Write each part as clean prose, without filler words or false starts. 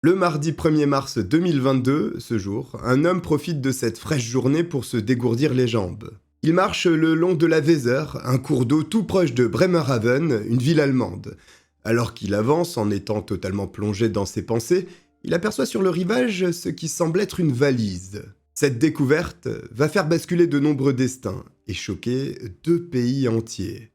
Le mardi 1er mars 2022, ce jour, un homme profite de cette fraîche journée pour se dégourdir les jambes. Il marche le long de la Weser, un cours d'eau tout proche de Bremerhaven, une ville allemande. Alors qu'il avance en étant totalement plongé dans ses pensées, il aperçoit sur le rivage ce qui semble être une valise. Cette découverte va faire basculer de nombreux destins et choquer 2 pays entiers.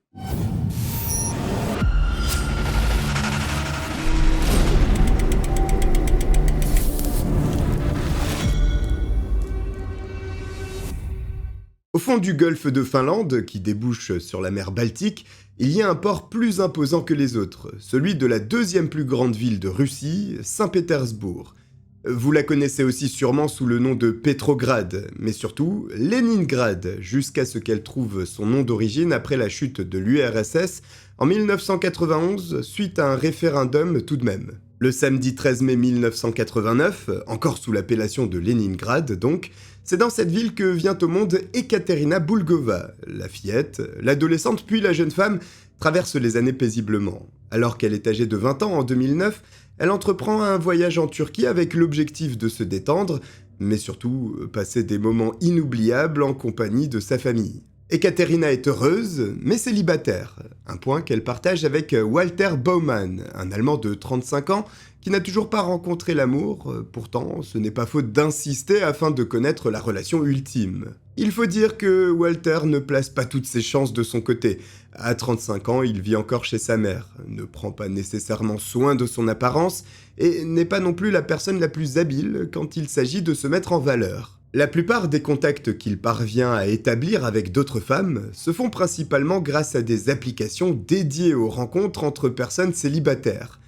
Au fond du golfe de Finlande, qui débouche sur la mer Baltique, il y a un port plus imposant que les autres, celui de la 2e plus grande ville de Russie, Saint-Pétersbourg. Vous la connaissez aussi sûrement sous le nom de Petrograd, mais surtout Leningrad, jusqu'à ce qu'elle trouve son nom d'origine après la chute de l'URSS en 1991 suite à un référendum tout de même. Le samedi 13 mai 1989, encore sous l'appellation de Leningrad donc, c'est dans cette ville que vient au monde Ekaterina Bulgova. La fillette, l'adolescente puis la jeune femme traversent les années paisiblement. Alors qu'elle est âgée de 20 ans en 2009, elle entreprend un voyage en Turquie avec l'objectif de se détendre, mais surtout passer des moments inoubliables en compagnie de sa famille. Ekaterina est heureuse, mais célibataire, un point qu'elle partage avec Walter Baumann, un Allemand de 35 ans qui n'a toujours pas rencontré l'amour, pourtant ce n'est pas faute d'insister afin de connaître la relation ultime. Il faut dire que Walter ne place pas toutes ses chances de son côté. À 35 ans, il vit encore chez sa mère, ne prend pas nécessairement soin de son apparence et n'est pas non plus la personne la plus habile quand il s'agit de se mettre en valeur. La plupart des contacts qu'il parvient à établir avec d'autres femmes se font principalement grâce à des applications dédiées aux rencontres entre personnes célibataires.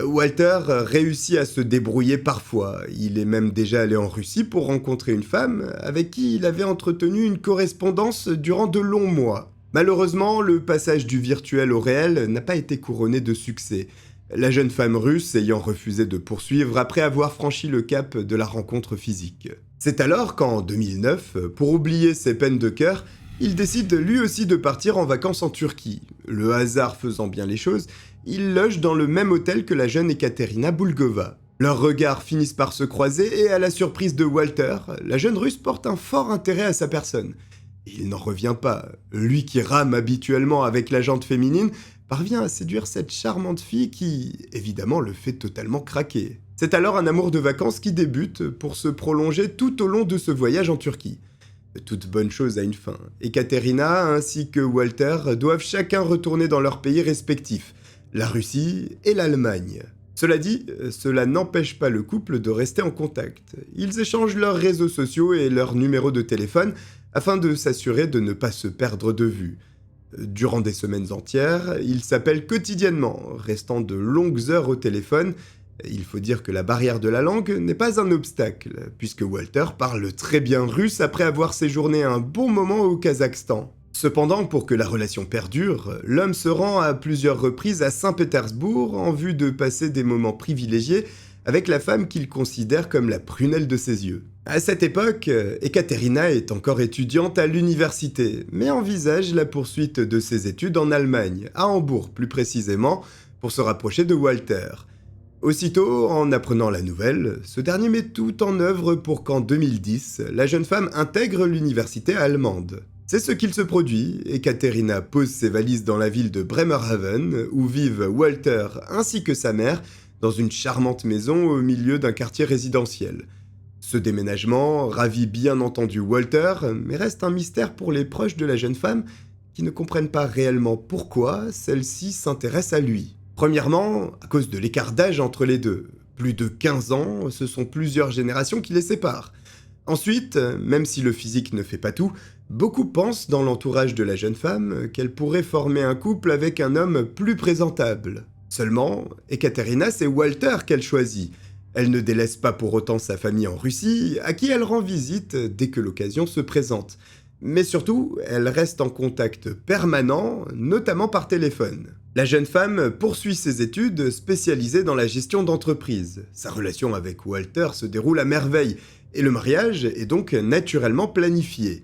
Walter réussit à se débrouiller parfois, il est même déjà allé en Russie pour rencontrer une femme avec qui il avait entretenu une correspondance durant de longs mois. Malheureusement, le passage du virtuel au réel n'a pas été couronné de succès, la jeune femme russe ayant refusé de poursuivre après avoir franchi le cap de la rencontre physique. C'est alors qu'en 2009, pour oublier ses peines de cœur, il décide lui aussi de partir en vacances en Turquie. Le hasard faisant bien les choses, il loge dans le même hôtel que la jeune Ekaterina Bulgova. Leurs regards finissent par se croiser et à la surprise de Walter, la jeune russe porte un fort intérêt à sa personne. Il n'en revient pas. Lui qui rame habituellement avec la jante féminine, parvient à séduire cette charmante fille qui, évidemment, le fait totalement craquer. C'est alors un amour de vacances qui débute pour se prolonger tout au long de ce voyage en Turquie. Toute bonne chose a une fin. Ekaterina ainsi que Walter doivent chacun retourner dans leur pays respectif, la Russie et l'Allemagne. Cela dit, cela n'empêche pas le couple de rester en contact. Ils échangent leurs réseaux sociaux et leurs numéros de téléphone afin de s'assurer de ne pas se perdre de vue. Durant des semaines entières, ils s'appellent quotidiennement, restant de longues heures au téléphone. Il faut dire que la barrière de la langue n'est pas un obstacle, puisque Walter parle très bien russe après avoir séjourné un bon moment au Kazakhstan. Cependant, pour que la relation perdure, l'homme se rend à plusieurs reprises à Saint-Pétersbourg en vue de passer des moments privilégiés avec la femme qu'il considère comme la prunelle de ses yeux. À cette époque, Ekaterina est encore étudiante à l'université, mais envisage la poursuite de ses études en Allemagne, à Hambourg plus précisément, pour se rapprocher de Walter. Aussitôt, en apprenant la nouvelle, ce dernier met tout en œuvre pour qu'en 2010, la jeune femme intègre l'université allemande. C'est ce qu'il se produit, Ekaterina pose ses valises dans la ville de Bremerhaven, où vivent Walter ainsi que sa mère, dans une charmante maison au milieu d'un quartier résidentiel. Ce déménagement ravit bien entendu Walter, mais reste un mystère pour les proches de la jeune femme qui ne comprennent pas réellement pourquoi celle-ci s'intéresse à lui. Premièrement, à cause de l'écart d'âge entre les deux. Plus de 15 ans, ce sont plusieurs générations qui les séparent. Ensuite, même si le physique ne fait pas tout, beaucoup pensent dans l'entourage de la jeune femme qu'elle pourrait former un couple avec un homme plus présentable. Seulement, Ekaterina, c'est Walter qu'elle choisit. Elle ne délaisse pas pour autant sa famille en Russie, à qui elle rend visite dès que l'occasion se présente. Mais surtout, elle reste en contact permanent, notamment par téléphone. La jeune femme poursuit ses études spécialisées dans la gestion d'entreprise. Sa relation avec Walter se déroule à merveille, et le mariage est donc naturellement planifié.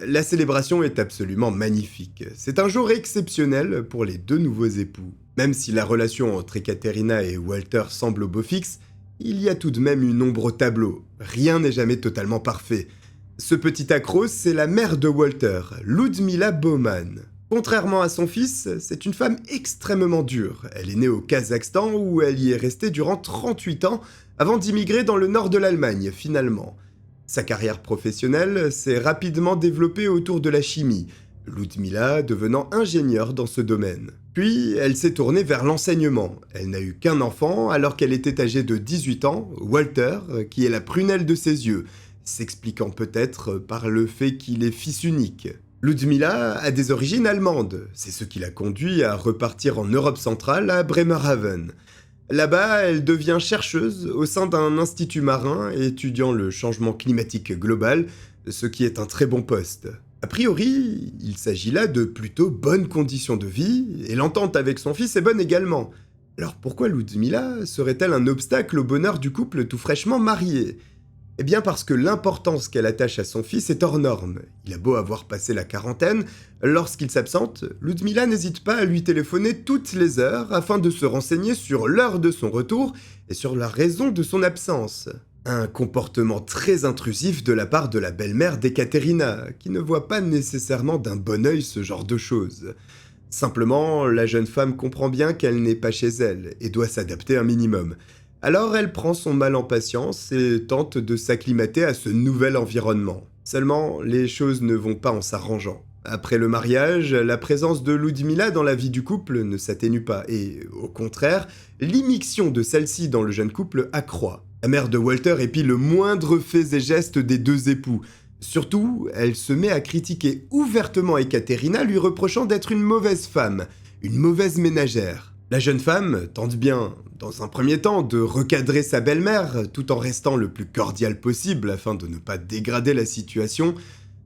La célébration est absolument magnifique. C'est un jour exceptionnel pour les 2 nouveaux époux. Même si la relation entre Ekaterina et Walter semble au beau fixe, il y a tout de même une ombre au tableau. Rien n'est jamais totalement parfait. Ce petit accro, c'est la mère de Walter, Ludmila Baumann. Contrairement à son fils, c'est une femme extrêmement dure. Elle est née au Kazakhstan où elle y est restée durant 38 ans avant d'immigrer dans le nord de l'Allemagne, finalement. Sa carrière professionnelle s'est rapidement développée autour de la chimie, Ludmila devenant ingénieure dans ce domaine. Puis, elle s'est tournée vers l'enseignement. Elle n'a eu qu'un enfant alors qu'elle était âgée de 18 ans, Walter, qui est la prunelle de ses yeux, s'expliquant peut-être par le fait qu'il est fils unique. Ludmila a des origines allemandes, c'est ce qui l'a conduit à repartir en Europe centrale à Bremerhaven. Là-bas, elle devient chercheuse au sein d'un institut marin étudiant le changement climatique global, ce qui est un très bon poste. A priori, il s'agit là de plutôt bonnes conditions de vie, et l'entente avec son fils est bonne également. Alors pourquoi Ludmila serait-elle un obstacle au bonheur du couple tout fraîchement marié ? Eh bien parce que l'importance qu'elle attache à son fils est hors norme. Il a beau avoir passé la quarantaine, lorsqu'il s'absente, Ludmila n'hésite pas à lui téléphoner toutes les heures afin de se renseigner sur l'heure de son retour et sur la raison de son absence. Un comportement très intrusif de la part de la belle-mère d'Ekaterina, qui ne voit pas nécessairement d'un bon œil ce genre de choses. Simplement, la jeune femme comprend bien qu'elle n'est pas chez elle et doit s'adapter un minimum. Alors elle prend son mal en patience et tente de s'acclimater à ce nouvel environnement. Seulement, les choses ne vont pas en s'arrangeant. Après le mariage, la présence de Ludmila dans la vie du couple ne s'atténue pas et, au contraire, l'immixtion de celle-ci dans le jeune couple accroît. La mère de Walter épie le moindre fait et geste des deux époux. Surtout, elle se met à critiquer ouvertement Ekaterina, lui reprochant d'être une mauvaise femme, une mauvaise ménagère. La jeune femme tente bien, dans un premier temps, de recadrer sa belle-mère, tout en restant le plus cordial possible afin de ne pas dégrader la situation.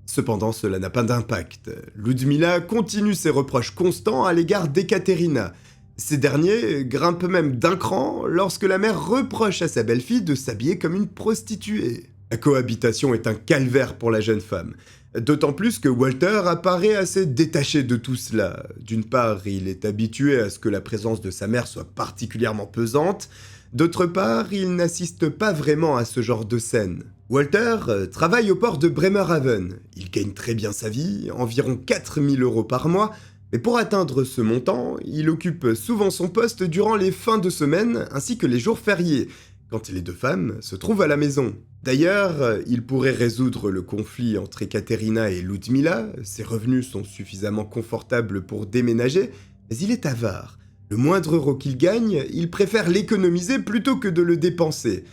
Cependant, cela n'a pas d'impact. Ludmila continue ses reproches constants à l'égard d'Ekaterina. Ces derniers grimpent même d'un cran lorsque la mère reproche à sa belle-fille de s'habiller comme une prostituée. La cohabitation est un calvaire pour la jeune femme. D'autant plus que Walter apparaît assez détaché de tout cela. D'une part, il est habitué à ce que la présence de sa mère soit particulièrement pesante. D'autre part, il n'assiste pas vraiment à ce genre de scène. Walter travaille au port de Bremerhaven. Il gagne très bien sa vie, environ 4000 € par mois, mais pour atteindre ce montant, il occupe souvent son poste durant les fins de semaine ainsi que les jours fériés, quand les deux femmes se trouvent à la maison. D'ailleurs, il pourrait résoudre le conflit entre Ekaterina et Ludmila, ses revenus sont suffisamment confortables pour déménager, mais il est avare. Le moindre euro qu'il gagne, il préfère l'économiser plutôt que de le dépenser.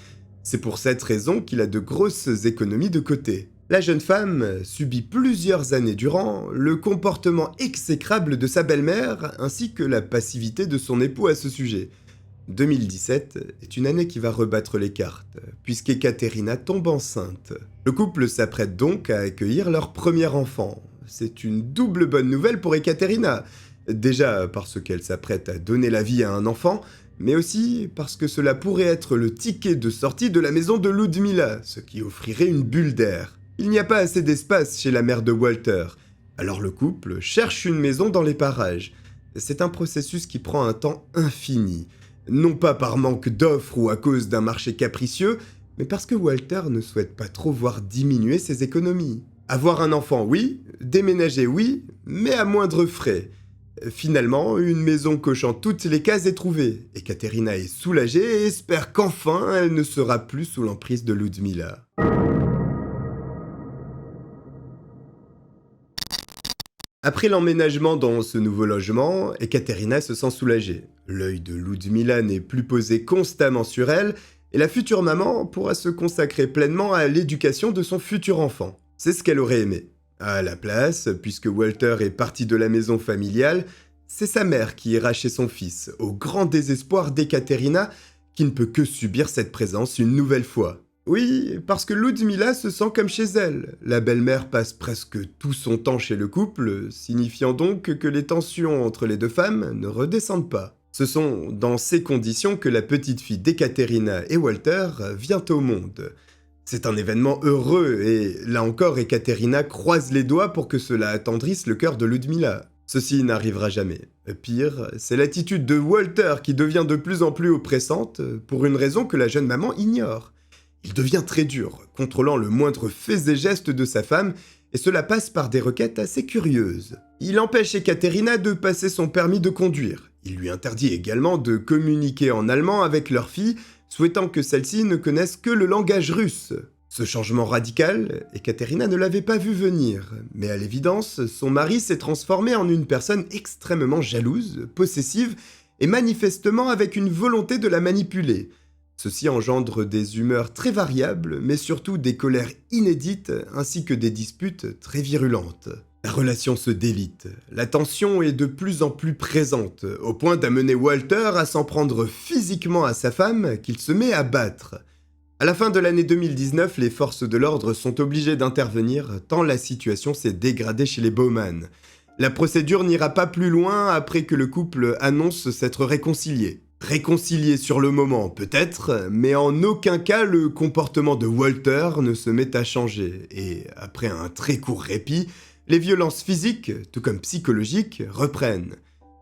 C'est pour cette raison qu'il a de grosses économies de côté. La jeune femme subit plusieurs années durant le comportement exécrable de sa belle-mère ainsi que la passivité de son époux à ce sujet. 2017 est une année qui va rebattre les cartes, puisqu'Ekaterina tombe enceinte. Le couple s'apprête donc à accueillir leur premier enfant. C'est une double bonne nouvelle pour Ekaterina. Déjà parce qu'elle s'apprête à donner la vie à un enfant, mais aussi parce que cela pourrait être le ticket de sortie de la maison de Ludmila, ce qui offrirait une bulle d'air. Il n'y a pas assez d'espace chez la mère de Walter, alors le couple cherche une maison dans les parages. C'est un processus qui prend un temps infini, non pas par manque d'offres ou à cause d'un marché capricieux, mais parce que Walter ne souhaite pas trop voir diminuer ses économies. Avoir un enfant, oui, déménager, oui, mais à moindre frais. Finalement, une maison cochant toutes les cases est trouvée. Ekaterina est soulagée et espère qu'enfin elle ne sera plus sous l'emprise de Ludmila. Après l'emménagement dans ce nouveau logement, Ekaterina se sent soulagée. L'œil de Ludmila n'est plus posé constamment sur elle, et la future maman pourra se consacrer pleinement à l'éducation de son futur enfant. C'est ce qu'elle aurait aimé. À la place, puisque Walter est parti de la maison familiale, c'est sa mère qui ira chez son fils, au grand désespoir d'Ekaterina, qui ne peut que subir cette présence une nouvelle fois. Oui, parce que Ludmila se sent comme chez elle. La belle-mère passe presque tout son temps chez le couple, signifiant donc que les tensions entre les deux femmes ne redescendent pas. Ce sont dans ces conditions que la petite fille d'Ekaterina et Walter vient au monde. C'est un événement heureux et, là encore, Ekaterina croise les doigts pour que cela attendrisse le cœur de Ludmila. Ceci n'arrivera jamais. Pire, c'est l'attitude de Walter qui devient de plus en plus oppressante, pour une raison que la jeune maman ignore. Il devient très dur, contrôlant le moindre fait et geste de sa femme, et cela passe par des requêtes assez curieuses. Il empêche Ekaterina de passer son permis de conduire. Il lui interdit également de communiquer en allemand avec leur fille, souhaitant que celle-ci ne connaisse que le langage russe. Ce changement radical, Ekaterina ne l'avait pas vu venir, mais à l'évidence, son mari s'est transformé en une personne extrêmement jalouse, possessive, et manifestement avec une volonté de la manipuler. Ceci engendre des humeurs très variables, mais surtout des colères inédites, ainsi que des disputes très virulentes. La relation se délite, la tension est de plus en plus présente, au point d'amener Walter à s'en prendre physiquement à sa femme qu'il se met à battre. À la fin de l'année 2019, les forces de l'ordre sont obligées d'intervenir tant la situation s'est dégradée chez les Bowman. La procédure n'ira pas plus loin après que le couple annonce s'être réconcilié. Réconcilié sur le moment, peut-être, mais en aucun cas le comportement de Walter ne se met à changer, et après un très court répit, les violences physiques, tout comme psychologiques, reprennent.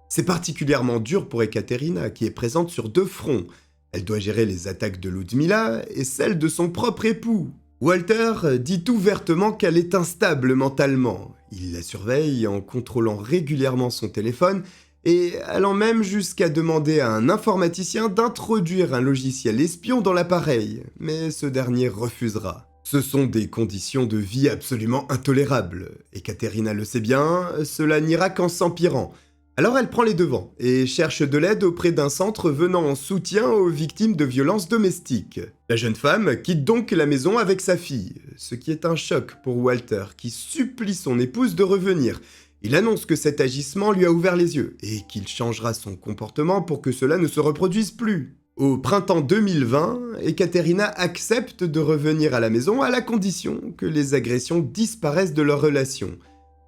C'est particulièrement dur pour Ekaterina, qui est présente sur deux fronts. Elle doit gérer les attaques de Ludmila et celles de son propre époux. Walter dit ouvertement qu'elle est instable mentalement. Il la surveille en contrôlant régulièrement son téléphone et allant même jusqu'à demander à un informaticien d'introduire un logiciel espion dans l'appareil, mais ce dernier refusera. Ce sont des conditions de vie absolument intolérables. Ekaterina le sait bien, cela n'ira qu'en s'empirant. Alors elle prend les devants et cherche de l'aide auprès d'un centre venant en soutien aux victimes de violences domestiques. La jeune femme quitte donc la maison avec sa fille, ce qui est un choc pour Walter qui supplie son épouse de revenir. Il annonce que cet agissement lui a ouvert les yeux et qu'il changera son comportement pour que cela ne se reproduise plus. Au printemps 2020, Ekaterina accepte de revenir à la maison à la condition que les agressions disparaissent de leur relation.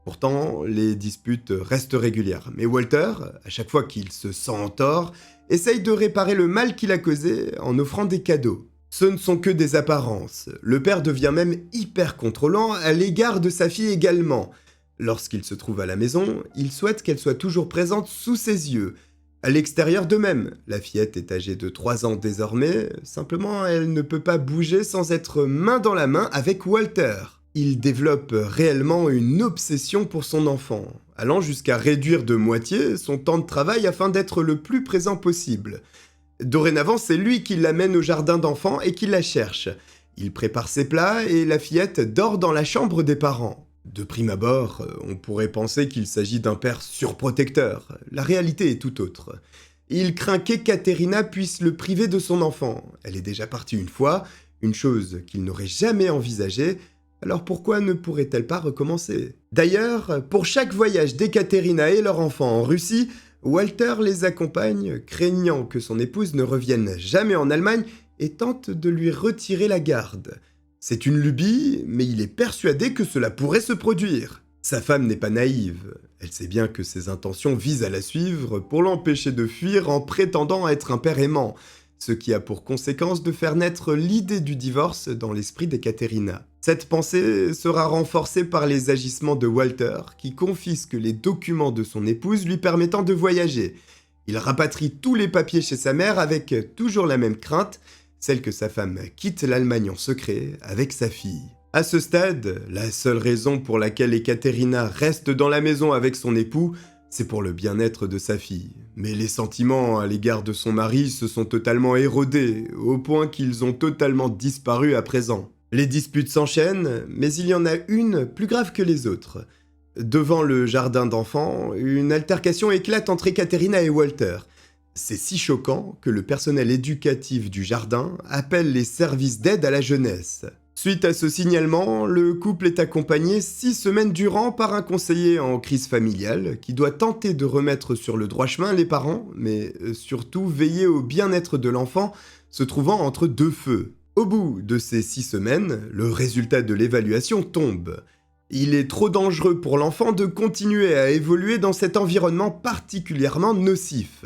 Pourtant, les disputes restent régulières, mais Walter, à chaque fois qu'il se sent en tort, essaye de réparer le mal qu'il a causé en offrant des cadeaux. Ce ne sont que des apparences. Le père devient même hyper contrôlant à l'égard de sa fille également. Lorsqu'il se trouve à la maison, il souhaite qu'elle soit toujours présente sous ses yeux. À l'extérieur de même, la fillette est âgée de 3 ans désormais, simplement elle ne peut pas bouger sans être main dans la main avec Walter. Il développe réellement une obsession pour son enfant, allant jusqu'à réduire de moitié son temps de travail afin d'être le plus présent possible. Dorénavant, c'est lui qui l'amène au jardin d'enfants et qui la cherche. Il prépare ses plats et la fillette dort dans la chambre des parents. De prime abord, on pourrait penser qu'il s'agit d'un père surprotecteur. La réalité est tout autre. Il craint qu'Ekaterina puisse le priver de son enfant. Elle est déjà partie une fois, une chose qu'il n'aurait jamais envisagée. Alors pourquoi ne pourrait-elle pas recommencer? D'ailleurs, pour chaque voyage d'Ekaterina et leur enfant en Russie, Walter les accompagne, craignant que son épouse ne revienne jamais en Allemagne et tente de lui retirer la garde. C'est une lubie, mais il est persuadé que cela pourrait se produire. Sa femme n'est pas naïve. Elle sait bien que ses intentions visent à la suivre pour l'empêcher de fuir en prétendant être un père aimant, ce qui a pour conséquence de faire naître l'idée du divorce dans l'esprit d'Ekaterina. Cette pensée sera renforcée par les agissements de Walter, qui confisque les documents de son épouse lui permettant de voyager. Il rapatrie tous les papiers chez sa mère avec toujours la même crainte, celle que sa femme quitte l'Allemagne en secret avec sa fille. À ce stade, la seule raison pour laquelle Ekaterina reste dans la maison avec son époux, c'est pour le bien-être de sa fille. Mais les sentiments à l'égard de son mari se sont totalement érodés, au point qu'ils ont totalement disparu à présent. Les disputes s'enchaînent, mais il y en a une plus grave que les autres. Devant le jardin d'enfants, une altercation éclate entre Ekaterina et Walter. C'est si choquant que le personnel éducatif du jardin appelle les services d'aide à la jeunesse. Suite à ce signalement, le couple est accompagné 6 semaines durant par un conseiller en crise familiale qui doit tenter de remettre sur le droit chemin les parents, mais surtout veiller au bien-être de l'enfant se trouvant entre deux feux. Au bout de ces 6 semaines, le résultat de l'évaluation tombe. Il est trop dangereux pour l'enfant de continuer à évoluer dans cet environnement particulièrement nocif.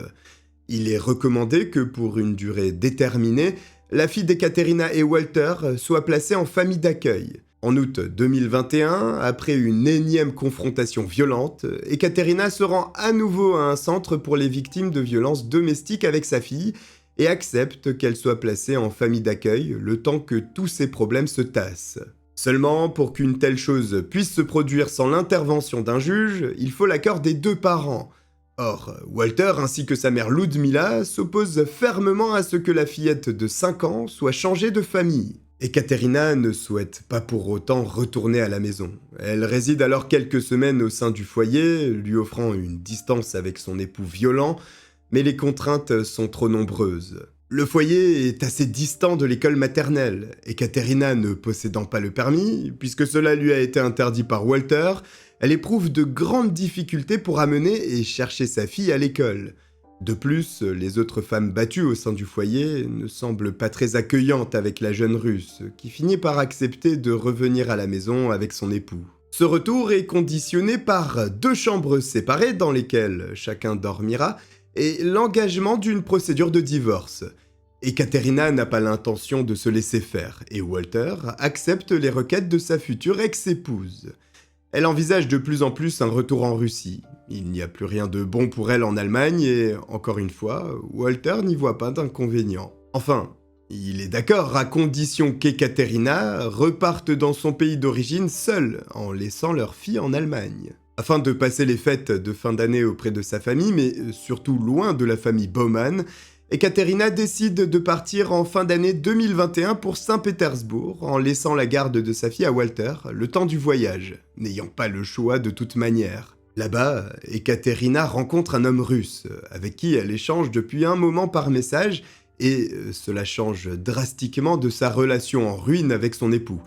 Il est recommandé que pour une durée déterminée, la fille d'Ekaterina et Walter soit placée en famille d'accueil. En août 2021, après une énième confrontation violente, Ekaterina se rend à nouveau à un centre pour les victimes de violences domestiques avec sa fille et accepte qu'elle soit placée en famille d'accueil le temps que tous ses problèmes se tassent. Seulement, pour qu'une telle chose puisse se produire sans l'intervention d'un juge, il faut l'accord des deux parents. Or, Walter ainsi que sa mère Ludmila s'opposent fermement à ce que la fillette de 5 ans soit changée de famille. Ekaterina ne souhaite pas pour autant retourner à la maison. Elle réside alors quelques semaines au sein du foyer, lui offrant une distance avec son époux violent, mais les contraintes sont trop nombreuses. Le foyer est assez distant de l'école maternelle, Ekaterina ne possédant pas le permis, puisque cela lui a été interdit par Walter, elle éprouve de grandes difficultés pour amener et chercher sa fille à l'école. De plus, les autres femmes battues au sein du foyer ne semblent pas très accueillantes avec la jeune Russe, qui finit par accepter de revenir à la maison avec son époux. Ce retour est conditionné par 2 chambres séparées dans lesquelles chacun dormira, et l'engagement d'une procédure de divorce. Ekaterina n'a pas l'intention de se laisser faire, et Walter accepte les requêtes de sa future ex-épouse. Elle envisage de plus en plus un retour en Russie. Il n'y a plus rien de bon pour elle en Allemagne et, encore une fois, Walter n'y voit pas d'inconvénient. Enfin, il est d'accord à condition qu'Ekaterina reparte dans son pays d'origine seule, en laissant leur fille en Allemagne. Afin de passer les fêtes de fin d'année auprès de sa famille, mais surtout loin de la famille Baumann, Ekaterina décide de partir en fin d'année 2021 pour Saint-Pétersbourg, en laissant la garde de sa fille à Walter le temps du voyage, n'ayant pas le choix de toute manière. Là-bas, Ekaterina rencontre un homme russe, avec qui elle échange depuis un moment par message, et cela change drastiquement de sa relation en ruine avec son époux.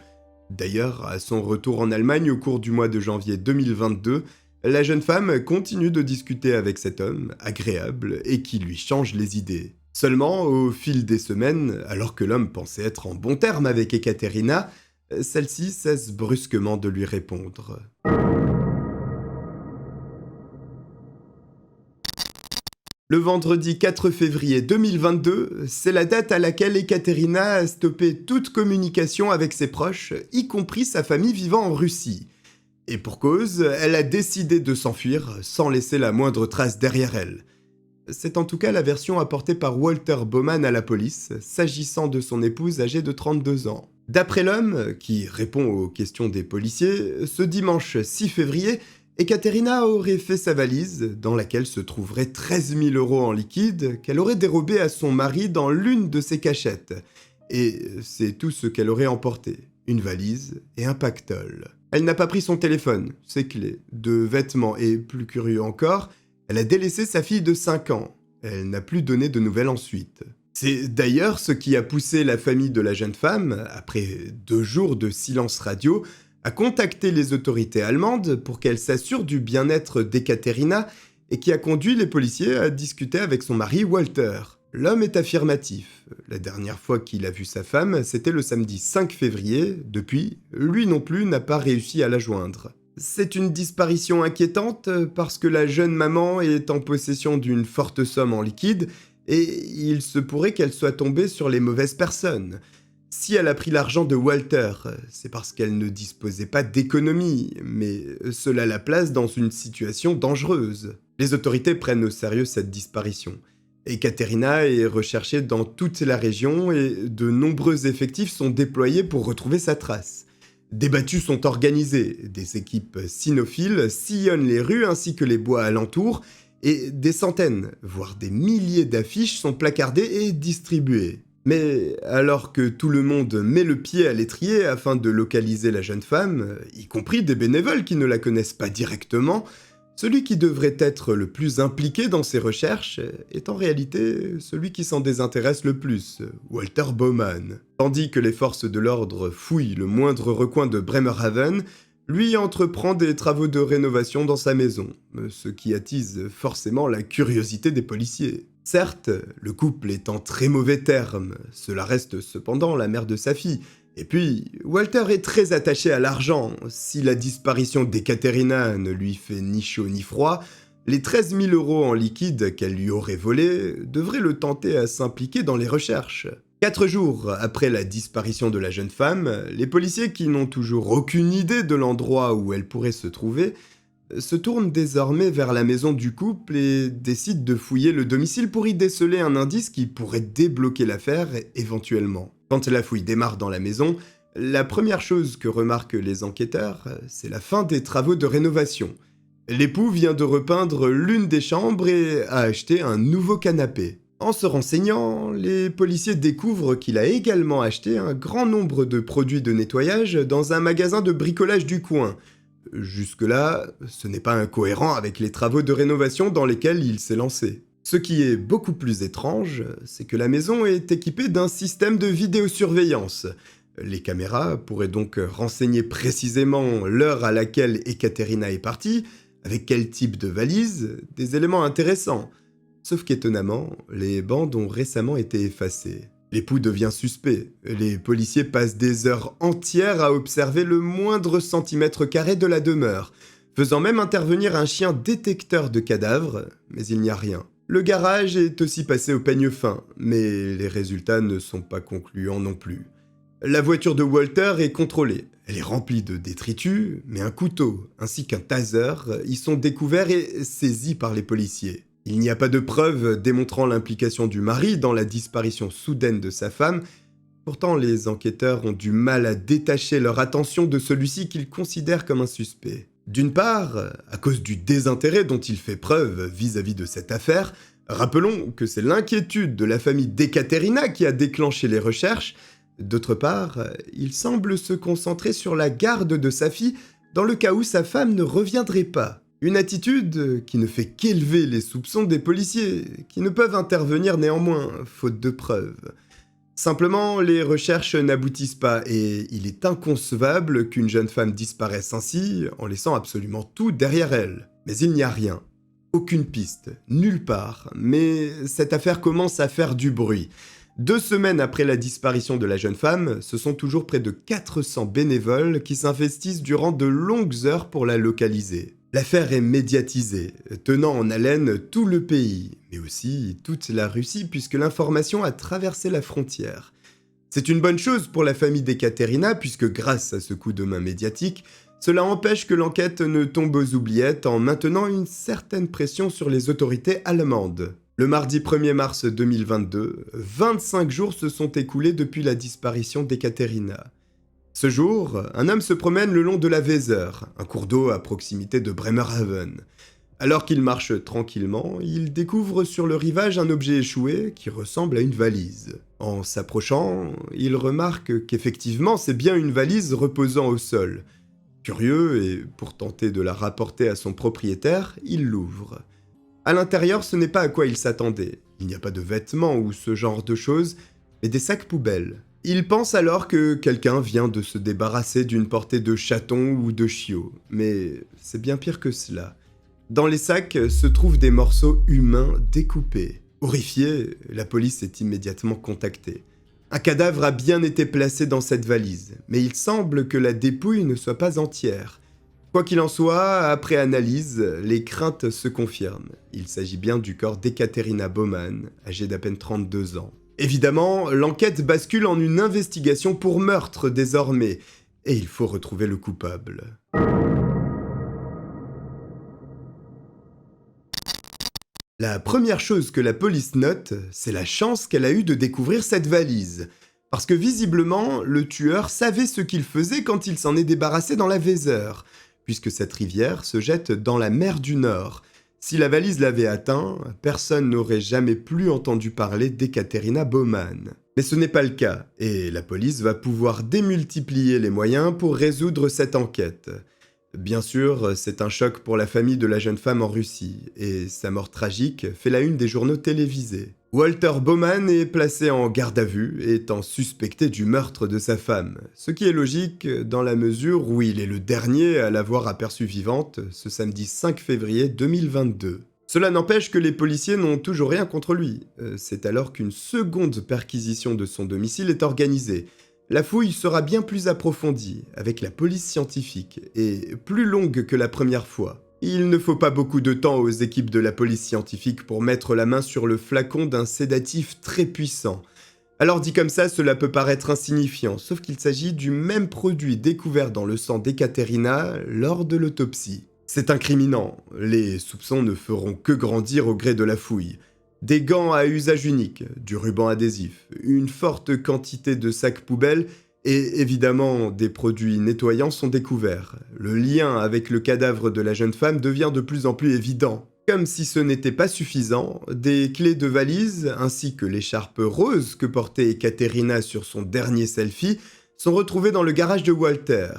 D'ailleurs, à son retour en Allemagne au cours du mois de janvier 2022, la jeune femme continue de discuter avec cet homme, agréable, et qui lui change les idées. Seulement, au fil des semaines, alors que l'homme pensait être en bon terme avec Ekaterina, celle-ci cesse brusquement de lui répondre. Le vendredi 4 février 2022, c'est la date à laquelle Ekaterina a stoppé toute communication avec ses proches, y compris sa famille vivant en Russie. Et pour cause, elle a décidé de s'enfuir sans laisser la moindre trace derrière elle. C'est en tout cas la version apportée par Walter Baumann à la police, s'agissant de son épouse âgée de 32 ans. D'après l'homme, qui répond aux questions des policiers, ce dimanche 6 février, Ekaterina aurait fait sa valise, dans laquelle se trouverait 13 000 € en liquide qu'elle aurait dérobé à son mari dans l'une de ses cachettes. Et c'est tout ce qu'elle aurait emporté, une valise et un pactole. Elle n'a pas pris son téléphone, ses clés, de vêtements et, plus curieux encore, elle a délaissé sa fille de 5 ans. Elle n'a plus donné de nouvelles ensuite. C'est d'ailleurs ce qui a poussé la famille de la jeune femme, après 2 jours de silence radio, à contacter les autorités allemandes pour qu'elles s'assurent du bien-être d'Ekaterina et qui a conduit les policiers à discuter avec son mari Walter. L'homme est affirmatif. La dernière fois qu'il a vu sa femme, c'était le samedi 5 février. Depuis, lui non plus n'a pas réussi à la joindre. C'est une disparition inquiétante parce que la jeune maman est en possession d'une forte somme en liquide et il se pourrait qu'elle soit tombée sur les mauvaises personnes. Si elle a pris l'argent de Walter, c'est parce qu'elle ne disposait pas d'économie, mais cela la place dans une situation dangereuse. Les autorités prennent au sérieux cette disparition. Ekaterina est recherchée dans toute la région et de nombreux effectifs sont déployés pour retrouver sa trace. Des battues sont organisées, des équipes cynophiles sillonnent les rues ainsi que les bois alentours, et des centaines, voire des milliers d'affiches sont placardées et distribuées. Mais alors que tout le monde met le pied à l'étrier afin de localiser la jeune femme, y compris des bénévoles qui ne la connaissent pas directement, celui qui devrait être le plus impliqué dans ces recherches est en réalité celui qui s'en désintéresse le plus, Walter Baumann. Tandis que les forces de l'ordre fouillent le moindre recoin de Bremerhaven, lui entreprend des travaux de rénovation dans sa maison, ce qui attise forcément la curiosité des policiers. Certes, le couple est en très mauvais termes, cela reste cependant la mère de sa fille. Et puis, Walter est très attaché à l'argent. Si la disparition d'Ekaterina ne lui fait ni chaud ni froid, les 13 000 € en liquide qu'elle lui aurait volés devraient le tenter à s'impliquer dans les recherches. 4 jours après la disparition de la jeune femme, les policiers qui n'ont toujours aucune idée de l'endroit où elle pourrait se trouver se tournent désormais vers la maison du couple et décident de fouiller le domicile pour y déceler un indice qui pourrait débloquer l'affaire éventuellement. Quand la fouille démarre dans la maison, la première chose que remarquent les enquêteurs, c'est la fin des travaux de rénovation. L'époux vient de repeindre l'une des chambres et a acheté un nouveau canapé. En se renseignant, les policiers découvrent qu'il a également acheté un grand nombre de produits de nettoyage dans un magasin de bricolage du coin. Jusque-là, ce n'est pas incohérent avec les travaux de rénovation dans lesquels il s'est lancé. Ce qui est beaucoup plus étrange, c'est que la maison est équipée d'un système de vidéosurveillance. Les caméras pourraient donc renseigner précisément l'heure à laquelle Ekaterina est partie, avec quel type de valise, des éléments intéressants. Sauf qu'étonnamment, les bandes ont récemment été effacées. L'époux devient suspect. Les policiers passent des heures entières à observer le moindre centimètre carré de la demeure, faisant même intervenir un chien détecteur de cadavres, mais il n'y a rien. Le garage est aussi passé au peigne fin, mais les résultats ne sont pas concluants non plus. La voiture de Walter est contrôlée. Elle est remplie de détritus, mais un couteau ainsi qu'un taser y sont découverts et saisis par les policiers. Il n'y a pas de preuves démontrant l'implication du mari dans la disparition soudaine de sa femme. Pourtant, les enquêteurs ont du mal à détacher leur attention de celui-ci qu'ils considèrent comme un suspect. D'une part, à cause du désintérêt dont il fait preuve vis-à-vis de cette affaire, rappelons que c'est l'inquiétude de la famille d'Ekaterina qui a déclenché les recherches. D'autre part, il semble se concentrer sur la garde de sa fille dans le cas où sa femme ne reviendrait pas. Une attitude qui ne fait qu'élever les soupçons des policiers, qui ne peuvent intervenir néanmoins, faute de preuves. Simplement, les recherches n'aboutissent pas et il est inconcevable qu'une jeune femme disparaisse ainsi, en laissant absolument tout derrière elle. Mais il n'y a rien. Aucune piste, nulle part, mais cette affaire commence à faire du bruit. 2 semaines après la disparition de la jeune femme, ce sont toujours près de 400 bénévoles qui s'investissent durant de longues heures pour la localiser. L'affaire est médiatisée, tenant en haleine tout le pays, mais aussi toute la Russie puisque l'information a traversé la frontière. C'est une bonne chose pour la famille d'Ekaterina puisque grâce à ce coup de main médiatique, cela empêche que l'enquête ne tombe aux oubliettes en maintenant une certaine pression sur les autorités allemandes. Le mardi 1er mars 2022, 25 jours se sont écoulés depuis la disparition d'Ekaterina. Ce jour, un homme se promène le long de la Weser, un cours d'eau à proximité de Bremerhaven. Alors qu'il marche tranquillement, il découvre sur le rivage un objet échoué qui ressemble à une valise. En s'approchant, il remarque qu'effectivement c'est bien une valise reposant au sol. Curieux, et pour tenter de la rapporter à son propriétaire, il l'ouvre. À l'intérieur, ce n'est pas à quoi il s'attendait. Il n'y a pas de vêtements ou ce genre de choses, mais des sacs poubelles. Il pense alors que quelqu'un vient de se débarrasser d'une portée de chatons ou de chiots, mais c'est bien pire que cela. Dans les sacs se trouvent des morceaux humains découpés. Horrifiée, la police est immédiatement contactée. Un cadavre a bien été placé dans cette valise, mais il semble que la dépouille ne soit pas entière. Quoi qu'il en soit, après analyse, les craintes se confirment. Il s'agit bien du corps d'Ekaterina Baumann, âgée d'à peine 32 ans. Évidemment, l'enquête bascule en une investigation pour meurtre désormais, et il faut retrouver le coupable. La première chose que la police note, c'est la chance qu'elle a eue de découvrir cette valise. Parce que visiblement, le tueur savait ce qu'il faisait quand il s'en est débarrassé dans la Weser, puisque cette rivière se jette dans la mer du Nord. Si la valise l'avait atteint, personne n'aurait jamais plus entendu parler d'Ekaterina Baumann. Mais ce n'est pas le cas, et la police va pouvoir démultiplier les moyens pour résoudre cette enquête. Bien sûr, c'est un choc pour la famille de la jeune femme en Russie, et sa mort tragique fait la une des journaux télévisés. Walter Baumann est placé en garde à vue, étant suspecté du meurtre de sa femme, ce qui est logique dans la mesure où il est le dernier à l'avoir aperçue vivante ce samedi 5 février 2022. Cela n'empêche que les policiers n'ont toujours rien contre lui. C'est alors qu'une seconde perquisition de son domicile est organisée. La fouille sera bien plus approfondie, avec la police scientifique, et plus longue que la première fois. Il ne faut pas beaucoup de temps aux équipes de la police scientifique pour mettre la main sur le flacon d'un sédatif très puissant. Alors dit comme ça, cela peut paraître insignifiant, sauf qu'il s'agit du même produit découvert dans le sang d'Ekaterina lors de l'autopsie. C'est incriminant, les soupçons ne feront que grandir au gré de la fouille. Des gants à usage unique, du ruban adhésif, une forte quantité de sacs poubelles et évidemment des produits nettoyants sont découverts. Le lien avec le cadavre de la jeune femme devient de plus en plus évident. Comme si ce n'était pas suffisant, des clés de valise ainsi que l'écharpe rose que portait Ekaterina sur son dernier selfie sont retrouvées dans le garage de Walter.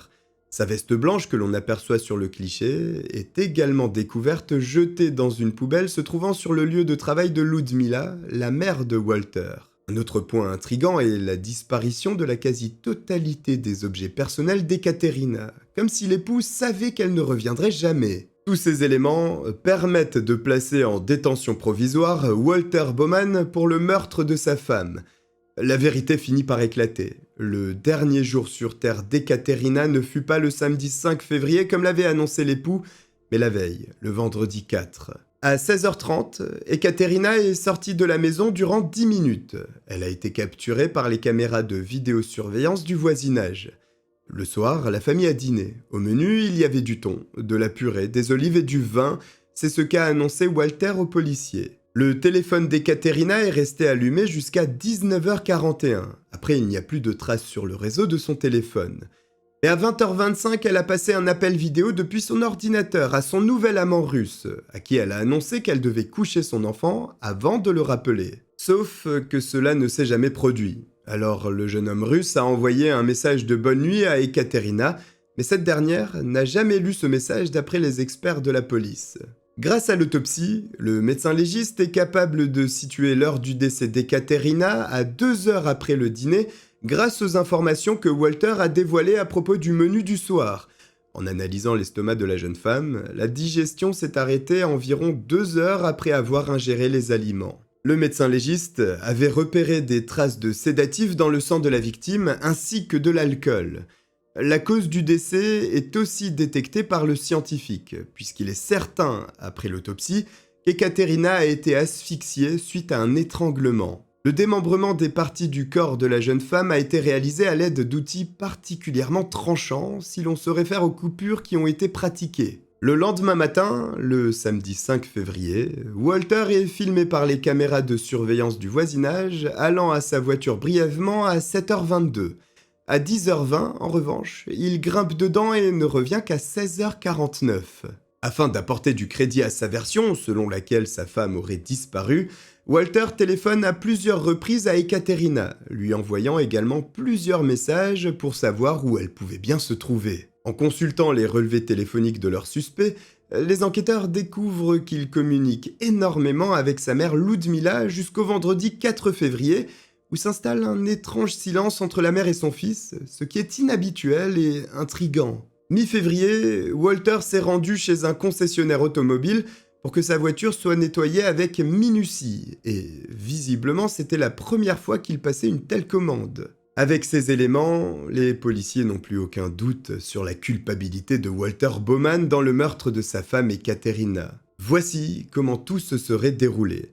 Sa veste blanche que l'on aperçoit sur le cliché est également découverte jetée dans une poubelle se trouvant sur le lieu de travail de Ludmila, la mère de Walter. Un autre point intriguant est la disparition de la quasi-totalité des objets personnels d'Ekaterina, comme si l'époux savait qu'elle ne reviendrait jamais. Tous ces éléments permettent de placer en détention provisoire Walter Baumann pour le meurtre de sa femme. La vérité finit par éclater. Le dernier jour sur Terre d'Ekaterina ne fut pas le samedi 5 février comme l'avait annoncé l'époux, mais la veille, le vendredi 4. À 16h30, Ekaterina est sortie de la maison durant 10 minutes. Elle a été capturée par les caméras de vidéosurveillance du voisinage. Le soir, la famille a dîné. Au menu, il y avait du thon, de la purée, des olives et du vin. C'est ce qu'a annoncé Walter aux policiers. Le téléphone d'Ekaterina est resté allumé jusqu'à 19h41. Après, il n'y a plus de traces sur le réseau de son téléphone. Et à 20h25, elle a passé un appel vidéo depuis son ordinateur à son nouvel amant russe, à qui elle a annoncé qu'elle devait coucher son enfant avant de le rappeler. Sauf que cela ne s'est jamais produit. Alors le jeune homme russe a envoyé un message de bonne nuit à Ekaterina, mais cette dernière n'a jamais lu ce message d'après les experts de la police. Grâce à l'autopsie, le médecin légiste est capable de situer l'heure du décès d'Ekaterina à 2 heures après le dîner grâce aux informations que Walter a dévoilées à propos du menu du soir. En analysant l'estomac de la jeune femme, la digestion s'est arrêtée environ 2 heures après avoir ingéré les aliments. Le médecin légiste avait repéré des traces de sédatifs dans le sang de la victime ainsi que de l'alcool. La cause du décès est aussi détectée par le scientifique, puisqu'il est certain, après l'autopsie, qu'Ekaterina a été asphyxiée suite à un étranglement. Le démembrement des parties du corps de la jeune femme a été réalisé à l'aide d'outils particulièrement tranchants si l'on se réfère aux coupures qui ont été pratiquées. Le lendemain matin, le samedi 5 février, Walter est filmé par les caméras de surveillance du voisinage allant à sa voiture brièvement à 7h22. À 10h20, en revanche, il grimpe dedans et ne revient qu'à 16h49. Afin d'apporter du crédit à sa version, selon laquelle sa femme aurait disparu, Walter téléphone à plusieurs reprises à Ekaterina, lui envoyant également plusieurs messages pour savoir où elle pouvait bien se trouver. En consultant les relevés téléphoniques de leurs suspects, les enquêteurs découvrent qu'il communique énormément avec sa mère Ludmila jusqu'au vendredi 4 février, où s'installe un étrange silence entre la mère et son fils, ce qui est inhabituel et intriguant. Mi-février, Walter s'est rendu chez un concessionnaire automobile pour que sa voiture soit nettoyée avec minutie, et visiblement c'était la première fois qu'il passait une telle commande. Avec ces éléments, les policiers n'ont plus aucun doute sur la culpabilité de Walter Baumann dans le meurtre de sa femme Ekaterina. Voici comment tout se serait déroulé.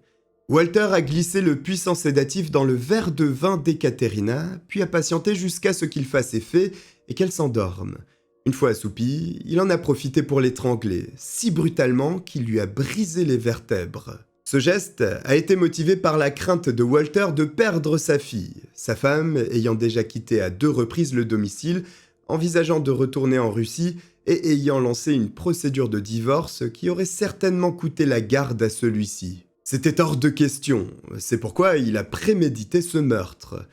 Walter a glissé le puissant sédatif dans le verre de vin d'Ekaterina, puis a patienté jusqu'à ce qu'il fasse effet et qu'elle s'endorme. Une fois assoupie, il en a profité pour l'étrangler, si brutalement qu'il lui a brisé les vertèbres. Ce geste a été motivé par la crainte de Walter de perdre sa fille, sa femme ayant déjà quitté à 2 reprises le domicile, envisageant de retourner en Russie et ayant lancé une procédure de divorce qui aurait certainement coûté la garde à celui-ci. C'était hors de question, c'est pourquoi il a prémédité ce meurtre.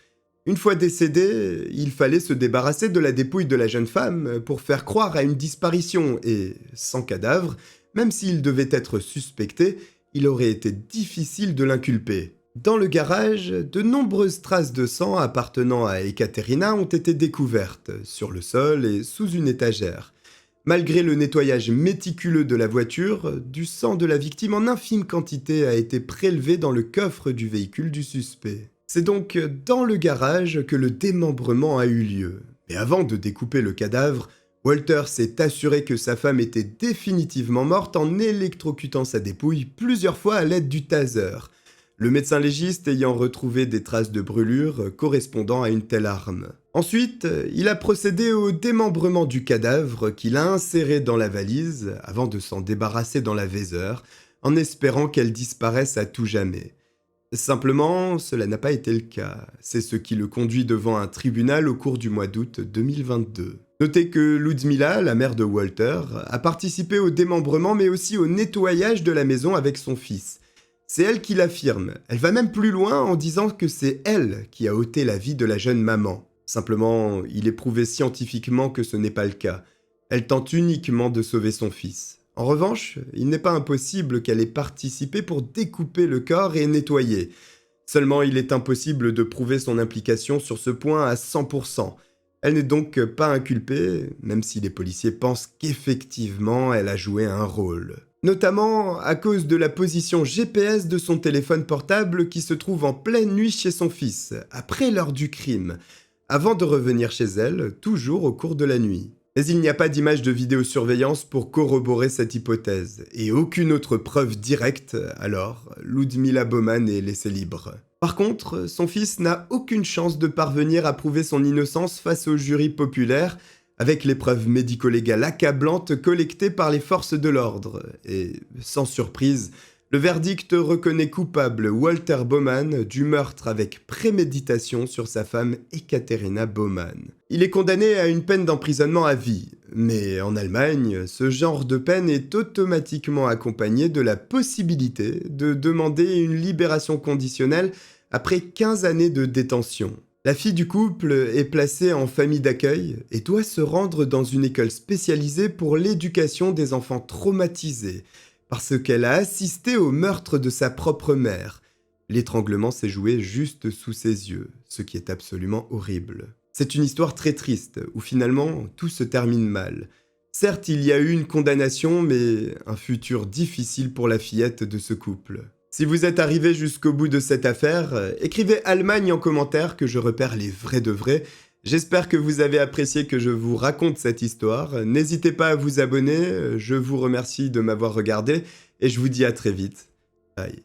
Une fois décédé, il fallait se débarrasser de la dépouille de la jeune femme pour faire croire à une disparition et, sans cadavre, même s'il devait être suspecté, il aurait été difficile de l'inculper. Dans le garage, de nombreuses traces de sang appartenant à Ekaterina ont été découvertes, sur le sol et sous une étagère. Malgré le nettoyage méticuleux de la voiture, du sang de la victime en infime quantité a été prélevé dans le coffre du véhicule du suspect. C'est donc dans le garage que le démembrement a eu lieu. Mais avant de découper le cadavre, Walter s'est assuré que sa femme était définitivement morte en électrocutant sa dépouille plusieurs fois à l'aide du taser. le médecin légiste ayant retrouvé des traces de brûlure correspondant à une telle arme. Ensuite, il a procédé au démembrement du cadavre qu'il a inséré dans la valise avant de s'en débarrasser dans la Weser, en espérant qu'elle disparaisse à tout jamais. Simplement, cela n'a pas été le cas. C'est ce qui le conduit devant un tribunal au cours du mois d'août 2022. Notez que Ludmila, la mère de Walter, a participé au démembrement mais aussi au nettoyage de la maison avec son fils. C'est elle qui l'affirme. Elle va même plus loin en disant que c'est elle qui a ôté la vie de la jeune maman. Simplement, il est prouvé scientifiquement que ce n'est pas le cas. Elle tente uniquement de sauver son fils. En revanche, il n'est pas impossible qu'elle ait participé pour découper le corps et nettoyer. Seulement, il est impossible de prouver son implication sur ce point à 100%. Elle n'est donc pas inculpée, même si les policiers pensent qu'effectivement elle a joué un rôle. Notamment à cause de la position GPS de son téléphone portable qui se trouve en pleine nuit chez son fils, après l'heure du crime, avant de revenir chez elle, toujours au cours de la nuit. Mais il n'y a pas d'image de vidéosurveillance pour corroborer cette hypothèse, et aucune autre preuve directe, alors Ludmila Baumann est laissée libre. Par contre, son fils n'a aucune chance de parvenir à prouver son innocence face au jury populaire, avec les preuves médico-légales accablantes collectées par les forces de l'ordre, et sans surprise, le verdict reconnaît coupable Walter Baumann du meurtre avec préméditation sur sa femme Ekaterina Baumann. Il est condamné à une peine d'emprisonnement à vie, mais en Allemagne, ce genre de peine est automatiquement accompagné de la possibilité de demander une libération conditionnelle après 15 années de détention. La fille du couple est placée en famille d'accueil et doit se rendre dans une école spécialisée pour l'éducation des enfants traumatisés, parce qu'elle a assisté au meurtre de sa propre mère. L'étranglement s'est joué juste sous ses yeux, ce qui est absolument horrible. C'est une histoire très triste, où finalement tout se termine mal. Certes, il y a eu une condamnation, mais un futur difficile pour la fillette de ce couple. Si vous êtes arrivé jusqu'au bout de cette affaire, écrivez Allemagne en commentaire que je repère les vrais de vrais. J'espère que vous avez apprécié que je vous raconte cette histoire. N'hésitez pas à vous abonner, je vous remercie de m'avoir regardé et je vous dis à très vite. Bye.